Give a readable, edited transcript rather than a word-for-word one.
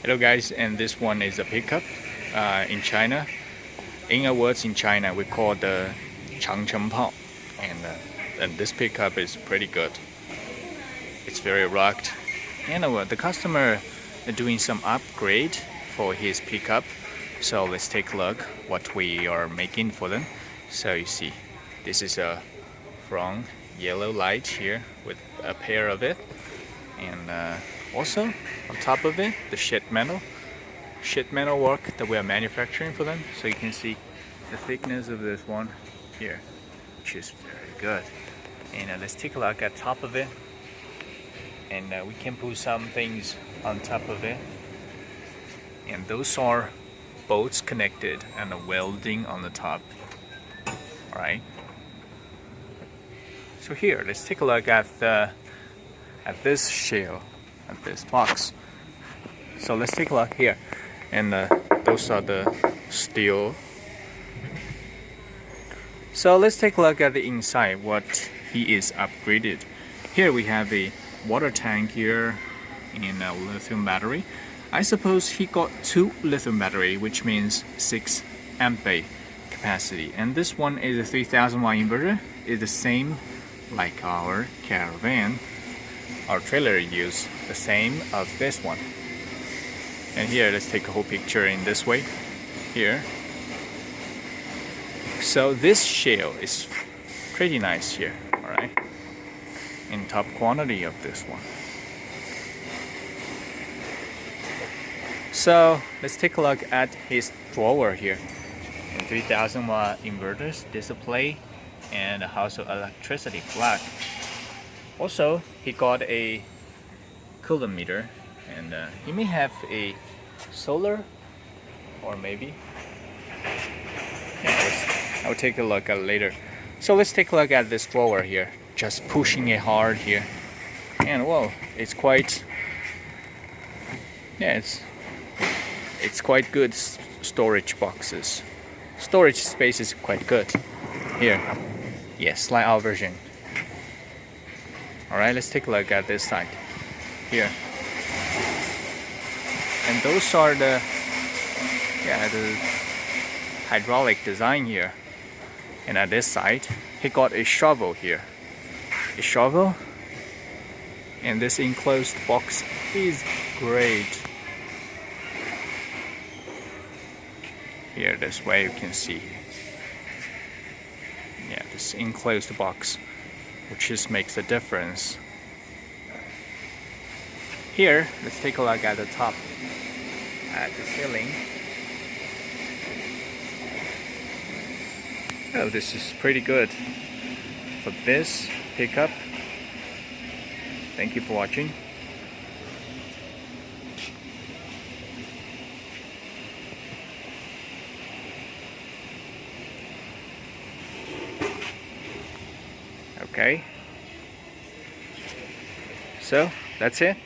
Hello guys, and this one is a pickup in China. In our words in China, we call the Changcheng Poer, and this pickup is pretty good. It's very rugged, and the customer is doing some upgrade for his pickup. So let's take a look what we are making for them. So you see, this is a front yellow light here with a pair of it, and also on top of it the sheet metal work that we are manufacturing for them. So you can see the thickness of this one here, which is very good. And let's take a look at top of it, and we can put some things on top of it, and those are bolts connected and a welding on the top. Alright, so here let's take a look at this shell, at this box. So let's take a look here, and those are the steel. So let's take a look at the inside, what he is upgraded. Here we have a water tank here and a lithium battery. I suppose he got 2 lithium battery, which means 6 ampere capacity. And this one is a 3000 watt inverter. It's the same like our caravan. Our trailer use the same of this one. And here, let's take a whole picture in this way here. So this shell is pretty nice here, alright, in top quantity of this one. So let's take a look at his drawer here. And 3000 watt inverters, display, and also electricity plug. Also, he got a coolant meter, and he may have a solar, or maybe. Yeah, I'll take a look at it later. So let's take a look at this drawer here. Just pushing it hard here, and well, it's quite. Yeah, it's quite good storage boxes. Storage space is quite good here. Yes, slide out version. Alright, let's take a look at this side here. And those are the hydraulic design here. And at this side, he got a shovel here. A shovel. And this enclosed box is great. Here, this way you can see. Yeah, this enclosed box, which just makes a difference. Here, let's take a look at the top, at the ceiling. Oh, this is pretty good for this pickup. Thank you for watching. Okay, so that's it.